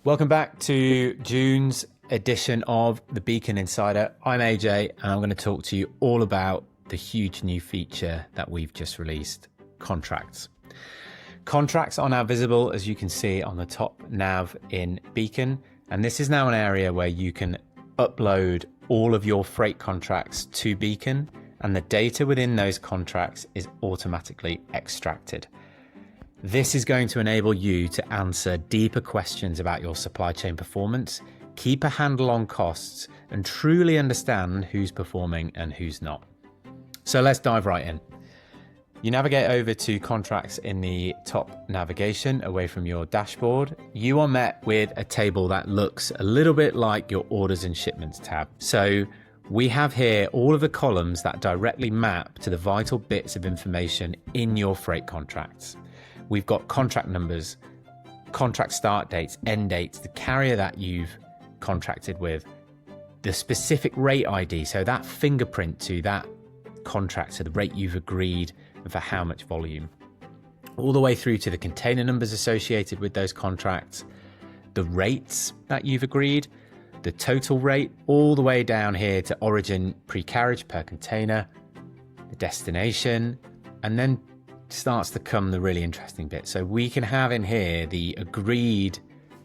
Welcome back to June's edition of the Beacon Insider. I'm AJ and I'm going to talk to you all about the huge new feature that we've just released, contracts. Contracts are now visible, as you can see on the top nav in Beacon, and this is now an area where you can upload all of your freight contracts to Beacon, and the data within those contracts is automatically extracted. This is going to enable you to answer deeper questions about your supply chain performance, keep a handle on costs, and truly understand who's performing and who's not. So let's dive right in. You navigate over to contracts in the top navigation away from your dashboard. You are met with a table that looks a little bit like your orders and shipments tab. So we have here all of the columns that directly map to the vital bits of information in your freight contracts. We've got contract numbers, contract start dates, end dates, the carrier that you've contracted with, the specific rate ID, so that fingerprint to that contract, so the rate you've agreed and for how much volume, all the way through to the container numbers associated with those contracts, the rates that you've agreed, the total rate, all the way down here to origin pre-carriage per container, the destination, and then starts to come the really interesting bit. So we can have in here the agreed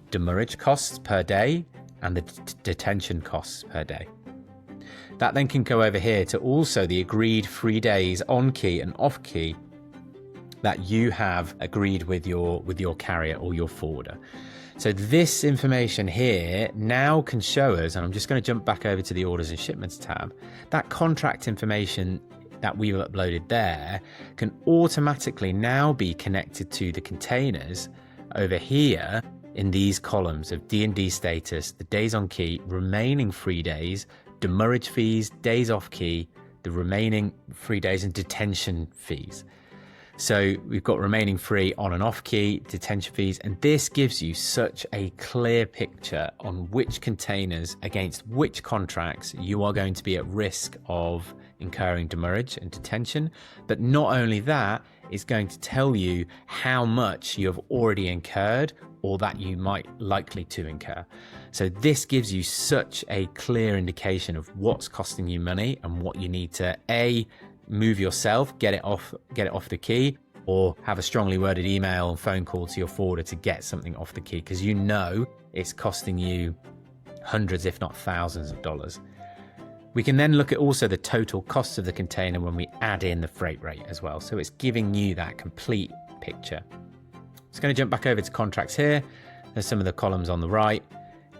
demurrage costs per day and the detention costs per day. That then can go over here to also the agreed free days on key and off key that you have agreed with your carrier or your forwarder. So this information here now can show us, and I'm just going to jump back over to the orders and shipments tab, that contract information that we've uploaded there can automatically now be connected to the containers over here in these columns of D&D status, the days on key, remaining free days, demurrage fees, days off key, the remaining free days, and detention fees. So we've got remaining free on and off key, detention fees, and this gives you such a clear picture on which containers against which contracts you are going to be at risk of incurring demurrage and detention. But not only that, it's going to tell you how much you have already incurred or that you might likely to incur. So this gives you such a clear indication of what's costing you money and what you need to move yourself, get it off the key, or have a strongly worded email and phone call to your forwarder to get something off the key, because you know it's costing you hundreds, if not thousands of dollars. We can then look at also the total cost of the container when we add in the freight rate as well. So it's giving you that complete picture. It's going to jump back over to contracts here. There's some of the columns on the right.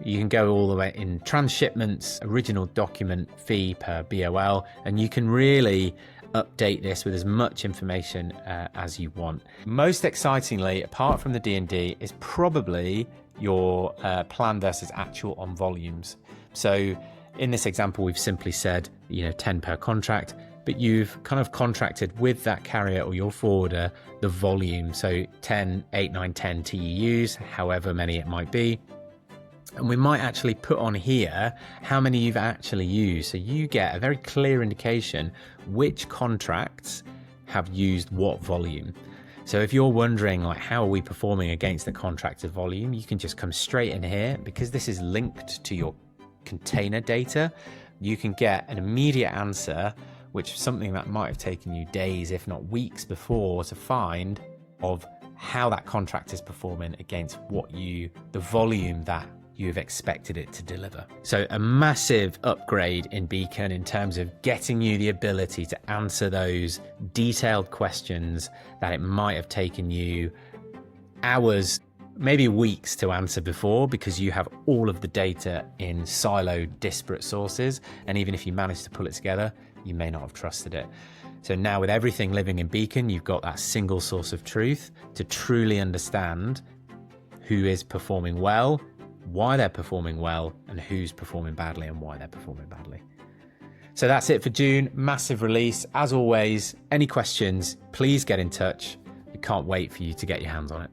You can go all the way in transshipments, original document fee per BOL, and you can really update this with as much information as you want. Most excitingly, apart from the D&D, is probably your plan versus actual on volumes. So in this example, we've simply said, 10 per contract, but you've kind of contracted with that carrier or your forwarder the volume. So 10, 8, 9, 10 TEUs, however many it might be. And we might actually put on here how many you've actually used. So you get a very clear indication which contracts have used what volume. So if you're wondering, how are we performing against the contracted volume, you can just come straight in here. Because this is linked to your container data, you can get an immediate answer, which is something that might have taken you days, if not weeks before to find, of how that contract is performing against the volume that you've expected it to deliver. So a massive upgrade in Beacon in terms of getting you the ability to answer those detailed questions that it might have taken you hours, maybe weeks to answer before, because you have all of the data in siloed, disparate sources. And even if you manage to pull it together, you may not have trusted it. So now with everything living in Beacon, you've got that single source of truth to truly understand who is performing well, why they're performing well, and who's performing badly and why they're performing badly. So that's it for June. Massive release. As always, any questions, please get in touch. We can't wait for you to get your hands on it.